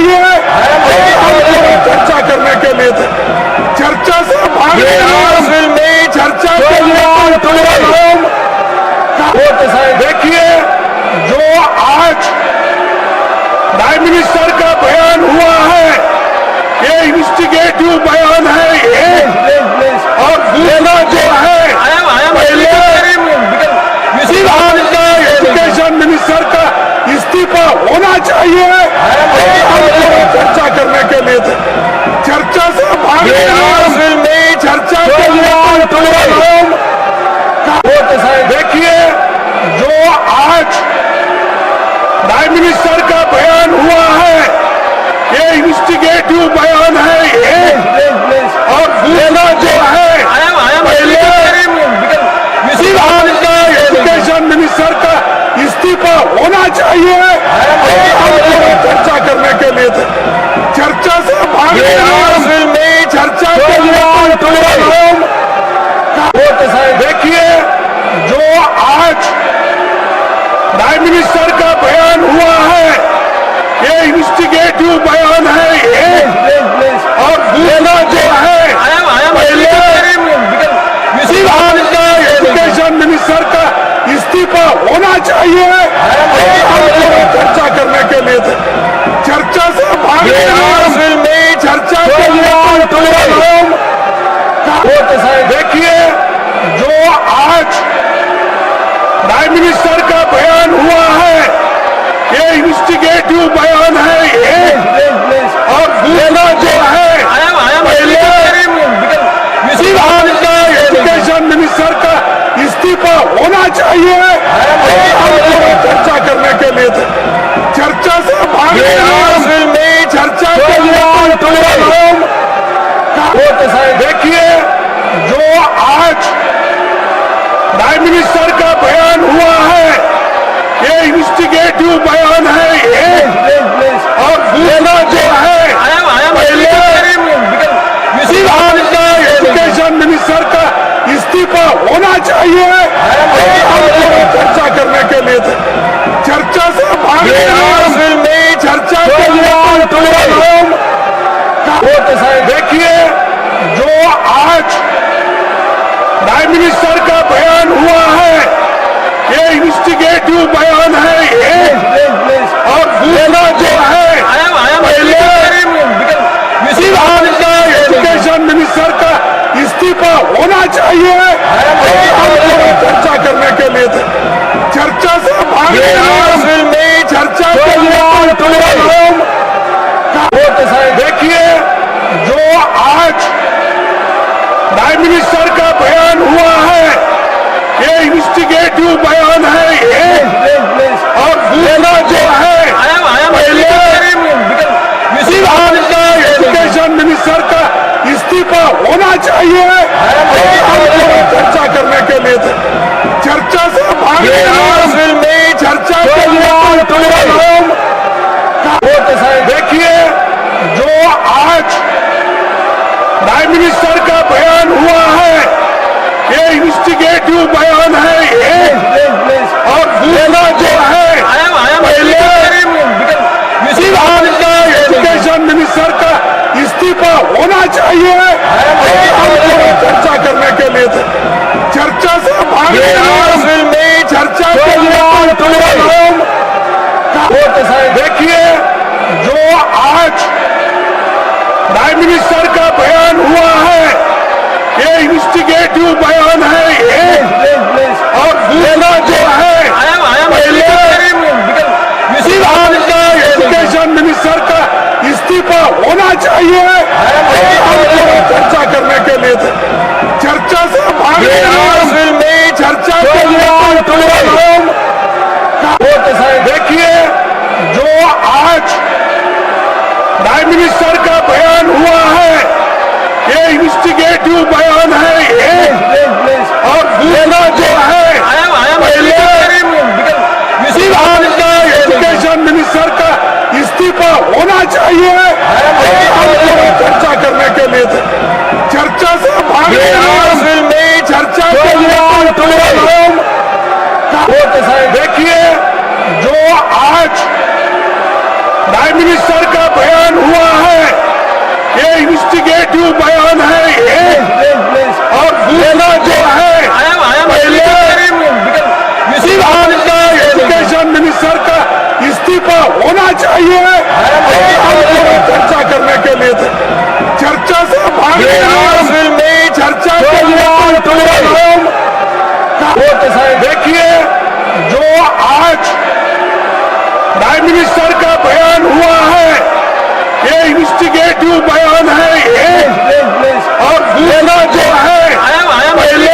चाहिए। चर्चा करने के लिए चर्चा से चर्चा के लिए देखिए, जो आज प्राइम मिनिस्टर का बयान हुआ है, ये इन्वेस्टिगेटिव बयान है ये, और दूसरा जो है एजुकेशन मिनिस्टर का इस्तीफा होना चाहिए। चर्चा करने के लिए चर्चा से चर्चा के लिए देखिए, जो आज प्राइम मिनिस्टर का बयान हुआ है, ये इन्वेस्टिगेटिव बयान है ये, और दूसरा जो है एजुकेशन मिनिस्टर का इस्तीफा होना चाहिए। चर्चा करने के लिए चर्चा से चर्चा के लिए देखिए, जो आज प्राइम मिनिस्टर का बयान हुआ है, ये इन्वेस्टिगेटिव बयान है ये, और दूसरा जो है एजुकेशन मिनिस्टर का इस्तीफा होना चाहिए। चर्चा करने के लिए चर्चा से चर्चा के लिए देखिए, जो आज प्राइम मिनिस्टर का बयान हुआ है, ये इन्वेस्टिगेटिव बयान है ये, और दूसरा जो है एजुकेशन मिनिस्टर का इस्तीफा होना चाहिए। चर्चा करने के लिए चर्चा से चर्चा के लिए देखिए, जो आज प्राइम मिनिस्टर का बयान हुआ है, ये इन्वेस्टिगेटिव बयान है ये, और दूसरा जो है एजुकेशन मिनिस्टर का इस्तीफा होना चाहिए। चर्चा करने के लिए चर्चा से चर्चा के लिए देखिए, जो आज प्राइम मिनिस्टर का बयान हुआ है, ये इन्वेस्टिगेटिव बयान है ये, और दूसरा जो है एजुकेशन मिनिस्टर का इस्तीफा होना चाहिए। चर्चा करने के लिए चर्चा से चर्चा के लिए देखिए, जो आज प्राइम मिनिस्टर का बयान हुआ है, ये इन्वेस्टिगेटिव बयान है ये, और दूसरा जो है एजुकेशन मिनिस्टर का इस्तीफा होना चाहिए। चर्चा करने के लिए चर्चा से चर्चा के लिए देखिए, जो आज प्राइम मिनिस्टर का बयान हुआ है, ये इन्वेस्टिगेटिव बयान है ये, और दूसरा जो है एजुकेशन मिनिस्टर का इस्तीफा होना चाहिए। चर्चा करने के लिए चर्चा से चर्चा के लिए देखिए, जो आज प्राइम मिनिस्टर का बयान हुआ है, ये इन्वेस्टिगेटिव बयान है ये, और दूसरा जो है एजुकेशन मिनिस्टर का इस्तीफा होना चाहिए। चर्चा करने के लिए चर्चा से चर्चा के लिए देखिए, जो आज प्राइम मिनिस्टर का बयान हुआ है, ये इन्वेस्टिगेटिव बयान है ये, और दूसरा जो है एजुकेशन मिनिस्टर का इस्तीफा होना चाहिए। चर्चा करने के इन्वेस्टिगेटिव बयान है ये, और दूसरा जो है पहले बिहार का एजुकेशन मिनिस्टर का इस्तीफा होना चाहिए। चर्चा करने के लिए थे, चर्चा से भाग चर्चा के लिए देखिए जो आज प्राइम मिनिस्टर का बयान हुआ है ये इन्वेस्टिगेटिव बयान है ये, और दूसरा जो है पहले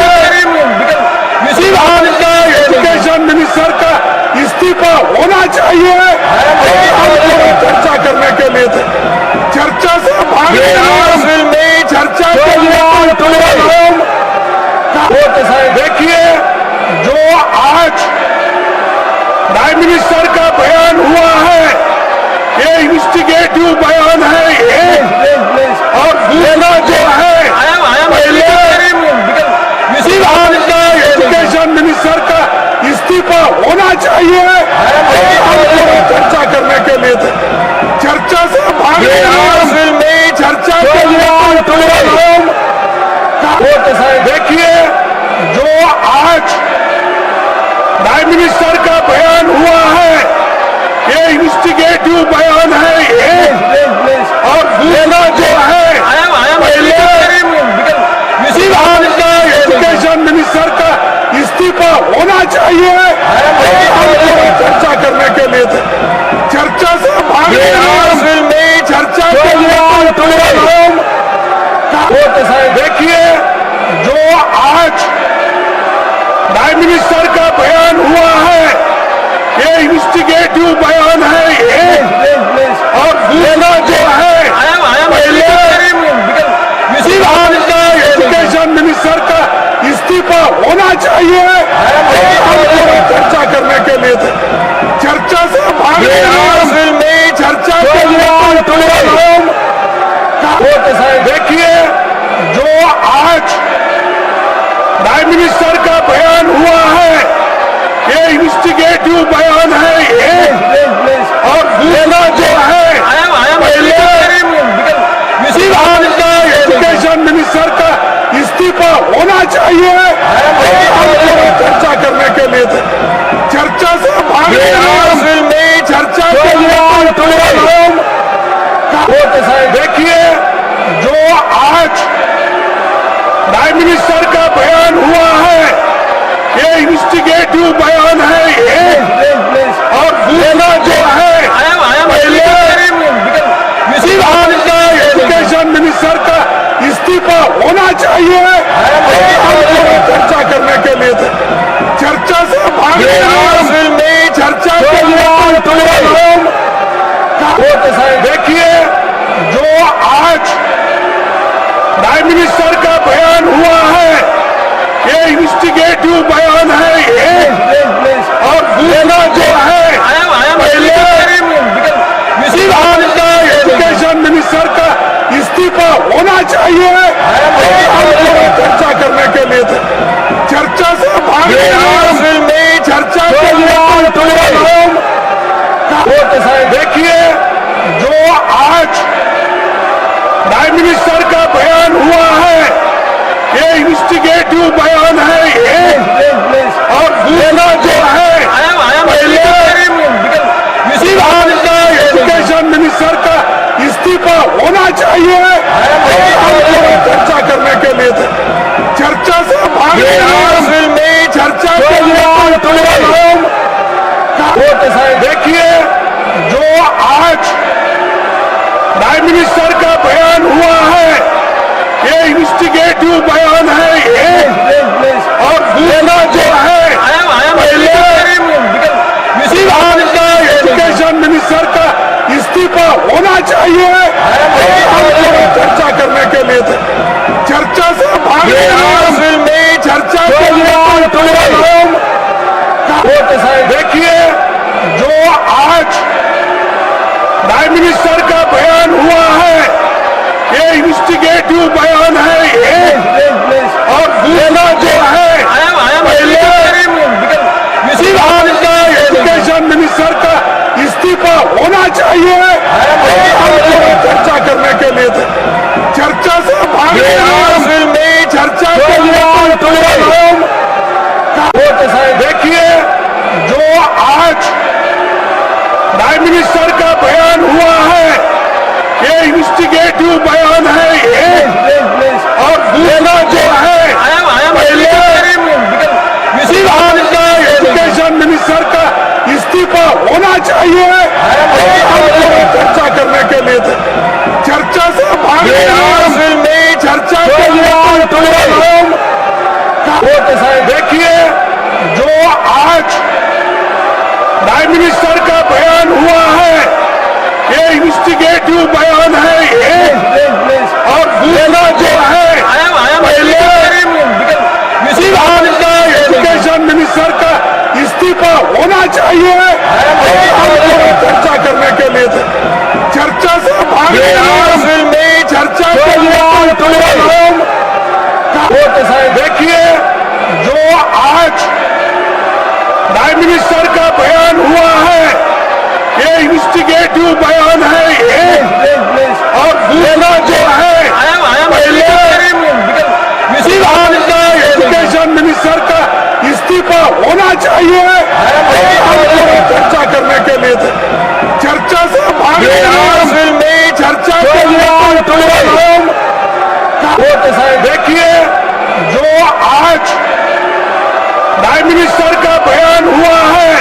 बिहार का एजुकेशन मिनिस्टर का इस्तीफा होना चाहिए। चर्चा करने के लिए थे, चर्चा से भाग चर्चा के लिए देखिए जो आज प्राइम मिनिस्टर का बयान हुआ है ये इन्वेस्टिगेटिव बयान है ये, और दूसरा जो है पहले बिहार का एजुकेशन मिनिस्टर का इस्तीफा होना चाहिए। चर्चा करने के लिए थे, चर्चा से भाग चर्चा के लिए देखिए जो आज प्राइम मिनिस्टर का बयान हुआ है ये इन्वेस्टिगेटिव बयान है ये, और दूसरा जो है पहले बिहार का एजुकेशन मिनिस्टर का इस्तीफा होना चाहिए। चर्चा करने के लिए थे, चर्चा से भाग चर्चा के लिए देखिए जो आज प्राइम मिनिस्टर का बयान हुआ है ये इन्वेस्टिगेटिव बयान है ये, और दूसरा जो है पहले बिहार का एजुकेशन मिनिस्टर का इस्तीफा होना चाहिए। चर्चा करने के लिए थे, चर्चा से भाग चर्चा के लिए देखिए जो आज प्राइम मिनिस्टर का बयान हुआ है ये इन्वेस्टिगेटिव बयान है ये, और दूसरा जो है पहले बिहार का एजुकेशन मिनिस्टर का इस्तीफा होना चाहिए। चर्चा करने के लिए थे, चर्चा से भाग चर्चा के लिए देखिए जो आज प्राइम मिनिस्टर का बयान हुआ है ये इन्वेस्टिगेटिव बयान है ये, और दूसरा जो है पहले बिहार का एजुकेशन मिनिस्टर का इस्तीफा होना चाहिए। चर्चा करने के लिए थे, चर्चा से भाग चर्चा के लिए देखिए जो आज प्राइम मिनिस्टर का बयान हुआ है ये इन्वेस्टिगेटिव बयान है ये, और दूसरा जो है पहले बिहार का एजुकेशन मिनिस्टर का इस्तीफा होना चाहिए। चर्चा करने के लिए थे, चर्चा से भाग चर्चा के लिए देखिए जो आज प्राइम मिनिस्टर का बयान हुआ है ये इन्वेस्टिगेटिव बयान है ये, और दूसरा जो है पहले बिहार का एजुकेशन मिनिस्टर का इस्तीफा होना चाहिए। चर्चा करने के लिए थे, चर्चा से भाग चर्चा के लिए देखिए जो आज प्राइम मिनिस्टर का बयान हुआ है ये इन्वेस्टिगेटिव बयान है ये, और दूसरा जो है पहले बिहार का एजुकेशन मिनिस्टर का इस्तीफा होना चाहिए। चर्चा करने के लिए थे, चर्चा से भाग चर्चा के लिए देखिए जो आज प्राइम मिनिस्टर का बयान हुआ है ये इन्वेस्टिगेटिव बयान है ये, और दूसरा जो है पहले बिहार का एजुकेशन मिनिस्टर का इस्तीफा होना चाहिए। चर्चा करने के लिए थे, चर्चा चर्चा से भागने में चर्चा देखिए, जो आज प्राइम मिनिस्टर का बयान हुआ है, ये इन्वेस्टिगेटिव बयान है ये, और दूसरा जो है पहले एजुकेशन मिनिस्टर का इस्तीफा होना चाहिए। चर्चा करने के लिए चर्चा से भागने में चर्चा देखिए, जो आज प्राइम मिनिस्टर का बयान हुआ है, ये इन्वेस्टिगेटिव बयान है ये, और दूसरा जो है पहले एजुकेशन मिनिस्टर का इस्तीफा होना चाहिए। चर्चा करने के लिए चर्चा से भागने में चर्चा देखिए, जो आज प्राइम मिनिस्टर का बयान हुआ है, ये इन्वेस्टिगेटिव बयान है ये, और दूसरा जो है पहले एजुकेशन मिनिस्टर का इस्तीफा होना चाहिए। चर्चा करने के लिए चर्चा से भागने में चर्चा देखिए, जो आज प्राइम मिनिस्टर का बयान हुआ है,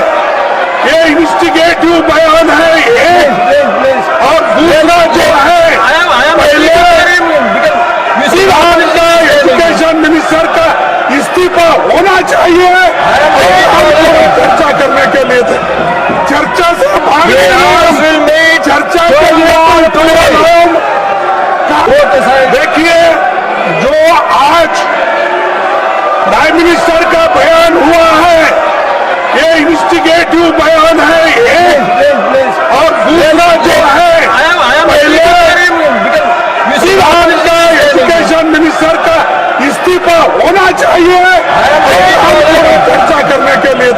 ये इन्वेस्टिगेटिव बयान है ये, और दूसरा जो है पहले एजुकेशन मिनिस्टर का इस्तीफा होना चाहिए। चर्चा करने के लिए चर्चा से भागने में चर्चा देखिए, जो आज प्राइम मिनिस्टर का बयान हुआ है, ये इन्वेस्टिगेटिव बयान है ये, और दूसरा जो है पहले एजुकेशन मिनिस्टर का इस्तीफा होना चाहिए। चर्चा करने के लिए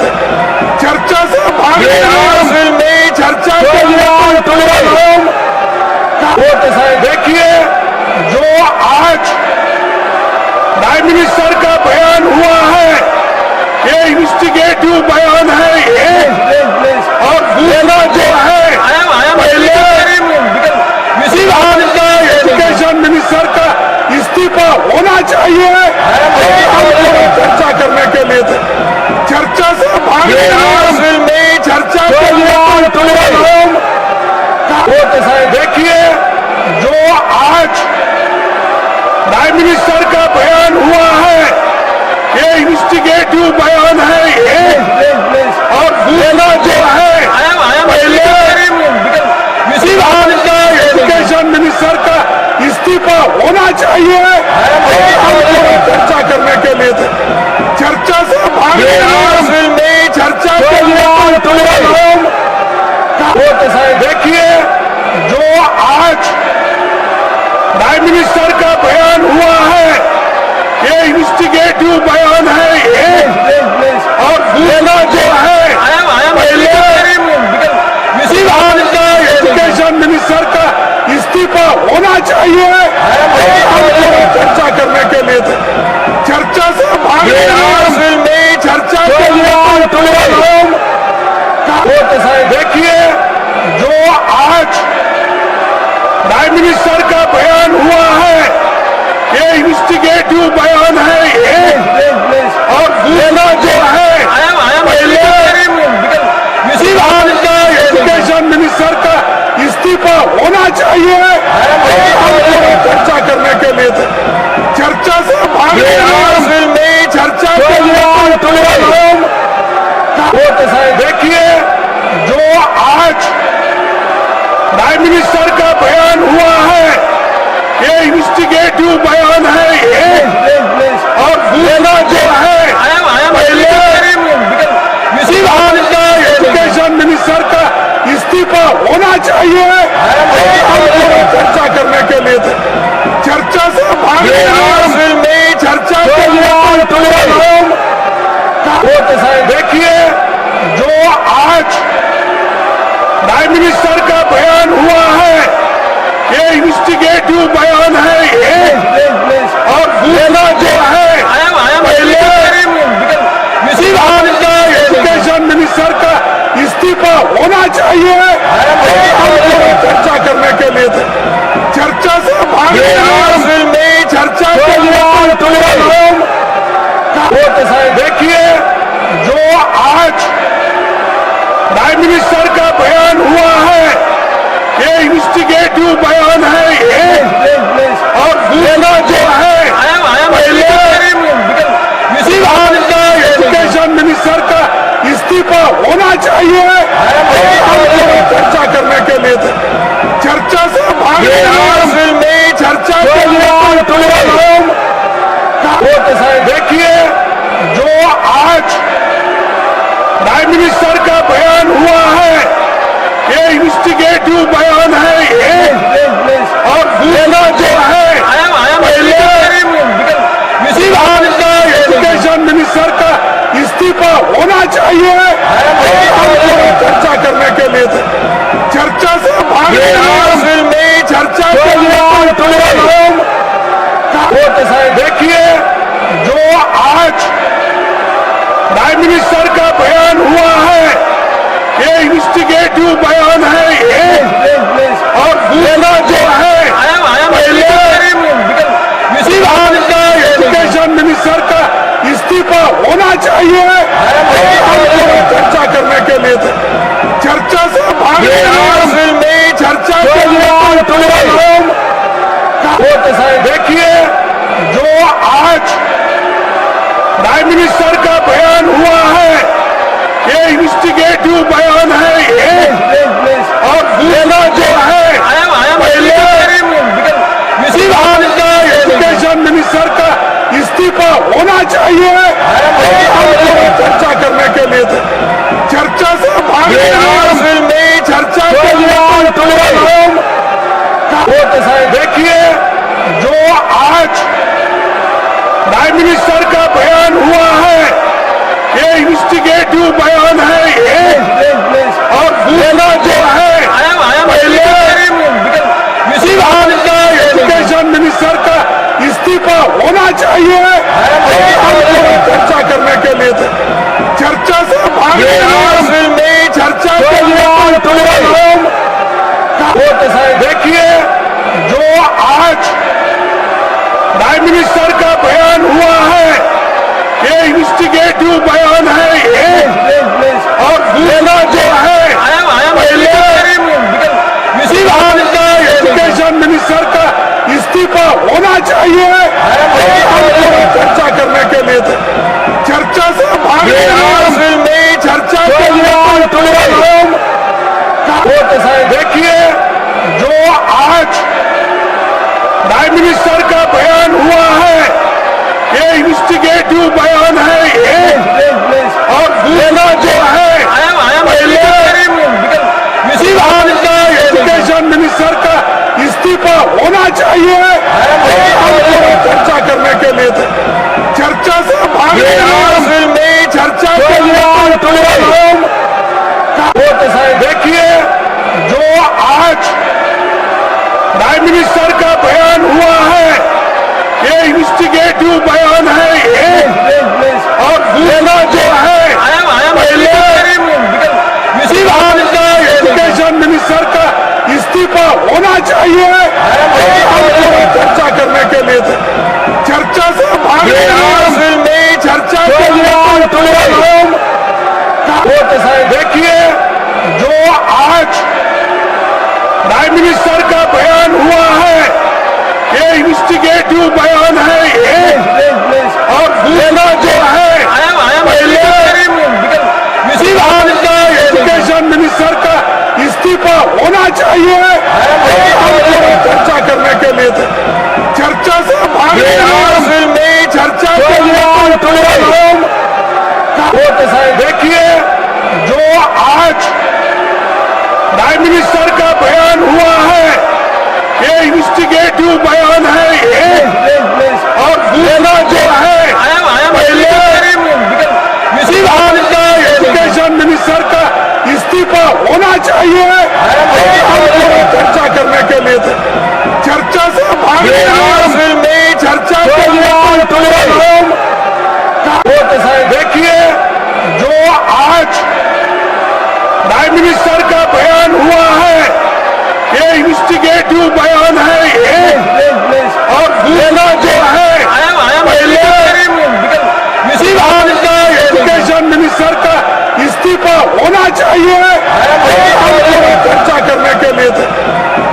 चर्चा से भागने में चर्चा देखिए, जो आज प्राइम मिनिस्टर का बयान हुआ है, ये इन्वेस्टिगेटिव बयान है ये, और दूसरा जो है पहले एजुकेशन मिनिस्टर का इस्तीफा होना चाहिए। चर्चा करने के लिए चर्चा से भागने में चर्चा देखिए, जो आज प्राइम मिनिस्टर का बयान हुआ है, ये इन्वेस्टिगेटिव बयान है ये, और दूसरा जो है पहले एजुकेशन मिनिस्टर का इस्तीफा होना चाहिए। चर्चा करने के लिए चर्चा से भागने में चर्चा देखिए, जो आज प्राइम मिनिस्टर का बयान हुआ है, ये इन्वेस्टिगेटिव बयान है ये, और दूसरा जो है पहले एजुकेशन मिनिस्टर का इस्तीफा होना चाहिए। चर्चा करने के लिए चर्चा से भागने में चर्चा देखिए, जो आज प्राइम मिनिस्टर का बयान हुआ है, ये इन्वेस्टिगेटिव बयान है ये, और दूसरा जो है पहले एजुकेशन मिनिस्टर का इस्तीफा होना चाहिए। चर्चा करने के लिए चर्चा से भागने में चर्चा देखिए, जो आज प्राइम मिनिस्टर का बयान हुआ है, ये इन्वेस्टिगेटिव बयान है ये, और दूसरा जो है पहले एजुकेशन मिनिस्टर का इस्तीफा होना चाहिए। चर्चा करने के लिए चर्चा से भागने में चर्चा देखिए, जो आज प्राइम मिनिस्टर का बयान हुआ है, ये इन्वेस्टिगेटिव बयान है ये, प्राइम मिनिस्टर का बयान हुआ है, ये इन्वेस्टिगेटिव बयान है ये, और दूसरा जो है पहले एजुकेशन मिनिस्टर का इस्तीफा होना चाहिए। चर्चा करने के लिए चर्चा से भाग चर्चा के लिए देखिए जो आज प्राइम मिनिस्टर का बयान हुआ है, ये इन्वेस्टिगेटिव बयान है ये, और दूसरा जो है पहले एजुकेशन मिनिस्टर का इस्तीफा होना चाहिए। चर्चा करने के लिए चर्चा से भाग चर्चा के लिए देखिए जो आज प्राइम मिनिस्टर का बयान हुआ है, ये इन्वेस्टिगेटिव बयान है ये, और दूसरा जो है पहले एजुकेशन मिनिस्टर का इस्तीफा होना चाहिए। चर्चा करने के लिए चर्चा से भाग चर्चा के लिए देखिए जो आज प्राइम मिनिस्टर का बयान हुआ है, ये इन्वेस्टिगेटिव बयान है ये, और दूसरा जो है पहले एजुकेशन मिनिस्टर का इस्तीफा होना चाहिए। चर्चा करने के लिए चर्चा से भाग चर्चा के लिए देखिए जो आज प्राइम मिनिस्टर का बयान हुआ है, ये इन्वेस्टिगेटिव बयान है ये, और दूसरा जो है पहले एजुकेशन मिनिस्टर का इस्तीफा होना चाहिए। चर्चा करने के लिए चर्चा से भाग चर्चा के लिए देखिए जो आज प्राइम मिनिस्टर का बयान हुआ है, ये इन्वेस्टिगेटिव बयान है ये, और दूसरा जो है पहले एजुकेशन मिनिस्टर का इस्तीफा होना चाहिए। चर्चा करने के लिए चर्चा से भाग चर्चा के लिए देखिए जो आज प्राइम मिनिस्टर का बयान हुआ है, ये इन्वेस्टिगेटिव बयान है ये, और दूसरा जो है पहले एजुकेशन मिनिस्टर का इस्तीफा होना चाहिए। चर्चा करने के लिए चर्चा से भाग चर्चा के लिए देखिए जो आज प्राइम मिनिस्टर का बयान हुआ है, ये इन्वेस्टिगेटिव बयान है ये, और दूसरा जो है पहले एजुकेशन मिनिस्टर का इस्तीफा होना चाहिए। चर्चा करने के लिए चर्चा से भाग चर्चा के लिए देखिए जो आज प्राइम मिनिस्टर का बयान हुआ है, ये इन्वेस्टिगेटिव बयान है ये, और दूसरा जो है पहले एजुकेशन मिनिस्टर का इस्तीफा होना चाहिए। चर्चा करने के लिए चर्चा से भाग चर्चा के लिए देखिए जो आज प्राइम मिनिस्टर का बयान हुआ है, ये इन्वेस्टिगेटिव बयान है ये, और दूसरा जो है पहले एजुकेशन मिनिस्टर का इस्तीफा होना चाहिए। चर्चा करने के लिए चर्चा से भाग चर्चा के लिए देखिए जो आज प्राइम मिनिस्टर का बयान हुआ है, ये इन्वेस्टिगेटिव बयान है ये, और दूसरा जो है पहले एजुकेशन मिनिस्टर का इस्तीफा होना चाहिए। चर्चा करने के लिए थे।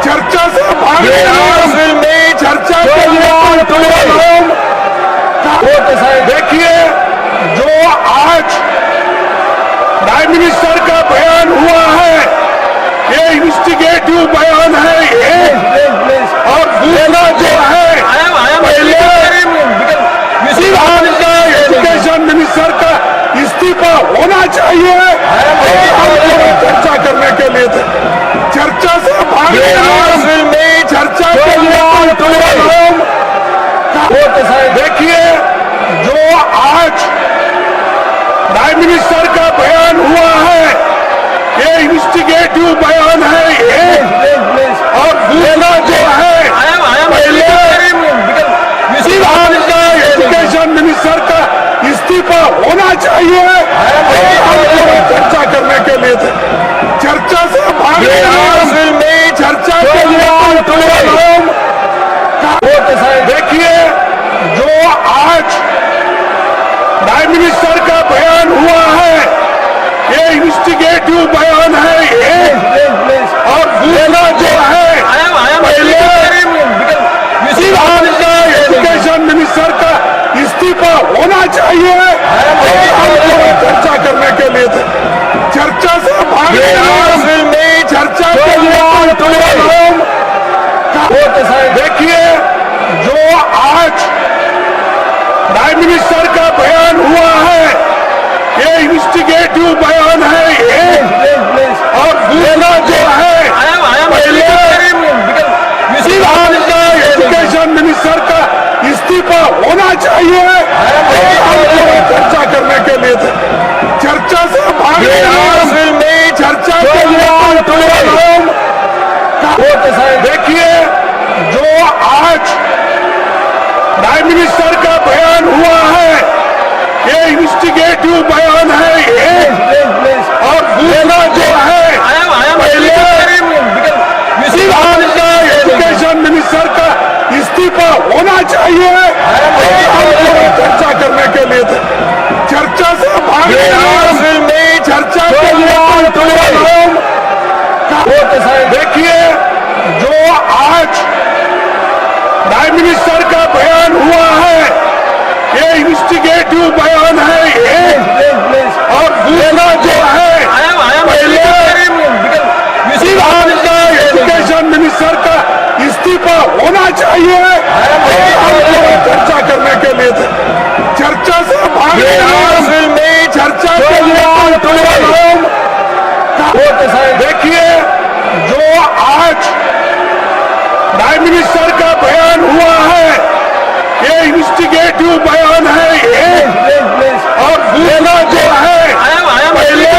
चर्चा से भागने चर्चा देखिए, जो आज प्राइम मिनिस्टर का बयान हुआ है, ये इन्वेस्टिगेटिव बयान है ये, और दूसरा जो है पहले एजुकेशन मिनिस्टर का इस्तीफा होना चाहिए। चर्चा करने के लिए थे। चर्चा से भागने चर्चा देखिए, जो आज प्राइम मिनिस्टर का बयान हुआ है, ये इन्वेस्टिगेटिव बयान है ये, और दूसरा जो है पहले एजुकेशन मिनिस्टर का इस्तीफा होना चाहिए। चर्चा करने के लिए थे। चर्चा से भागने चर्चा देखिए, जो आज प्राइम मिनिस्टर का बयान हुआ है, ये इन्वेस्टिगेटिव बयान है ये, और दूसरा जो है पहले एजुकेशन मिनिस्टर का इस्तीफा होना चाहिए। चर्चा करने के लिए थे। चर्चा से भागने चर्चा देखिए, जो आज प्राइम मिनिस्टर का बयान हुआ है, ये इन्वेस्टिगेटिव बयान है ये, और दूसरा जो है पहले एजुकेशन मिनिस्टर का इस्तीफा होना चाहिए। चर्चा करने के लिए थे। चर्चा से भागने चर्चा देखिए, जो आज प्राइम मिनिस्टर का बयान हुआ है, ये इन्वेस्टिगेटिव बयान है ये, और दूसरा जो है पहले एजुकेशन मिनिस्टर का इस्तीफा होना चाहिए। चर्चा करने के लिए थे। चर्चा से भागने चर्चा देखिए, जो आज प्राइम मिनिस्टर का बयान हुआ है, ये इन्वेस्टिगेटिव बयान है ये, और दूसरा जो है पहले एजुकेशन मिनिस्टर का इस्तीफा होना चाहिए। चर्चा करने के लिए थे। चर्चा से भागने चर्चा देखिए, जो आज प्राइम मिनिस्टर का बयान हुआ है, ये इन्वेस्टिगेटिव बयान है ये, और दूसरा जो है पहले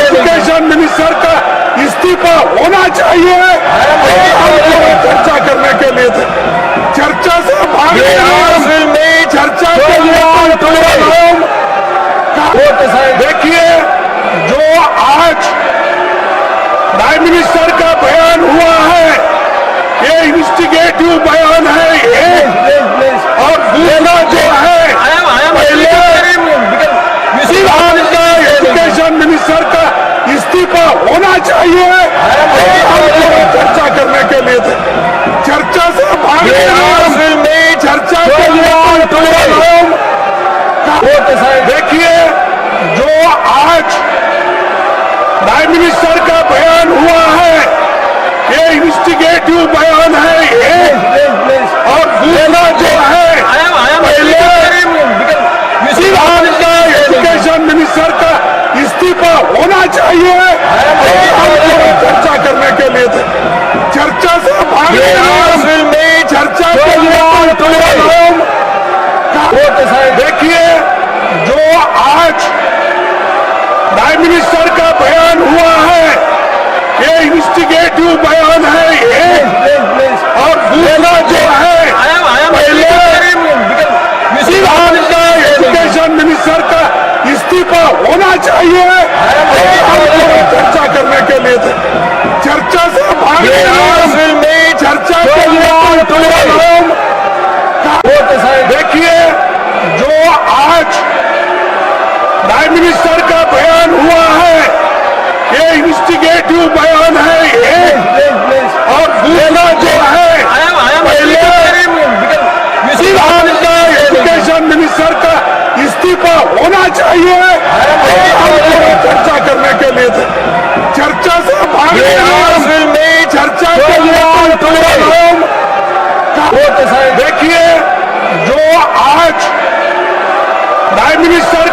एजुकेशन मिनिस्टर का इस्तीफा होना चाहिए। चर्चा करने के लिए थे। चर्चा से भागने चर्चा देखिए, जो आज प्राइम मिनिस्टर का बयान हुआ है, ये इन्वेस्टिगेटिव बयान है ये, और दूसरा जो है पहले एजुकेशन मिनिस्टर का इस्तीफा होना चाहिए। चर्चा करने के लिए थे। चर्चा से भागने चर्चा देखिए, जो आज प्राइम मिनिस्टर का बयान हुआ है, ये इन्वेस्टिगेटिव बयान है ये, और दूसरा जो है पहले एजुकेशन मिनिस्टर का इस्तीफा होना चाहिए। चर्चा करने के लिए थे। चर्चा से भागने चर्चा देखिए, जो आज प्राइम मिनिस्टर का बयान हुआ है, ये इन्वेस्टिगेटिव बयान है ये, और दूसरा जो है पहले एजुकेशन मिनिस्टर का इस्तीफा होना चाहिए। चर्चा करने के लिए थे। चर्चा से भागने चर्चा देखिए, जो आज प्राइम मिनिस्टर का बयान हुआ इन्वेस्टिगेटिव बयान है ये, और दूसरा जो है पहले बिहार का एजुकेशन मिनिस्टर का इस्तीफा होना चाहिए। चर्चा करने के लिए थे, चर्चा से भाग चर्चा के लिए देखिए जो आज प्राइम मिनिस्टर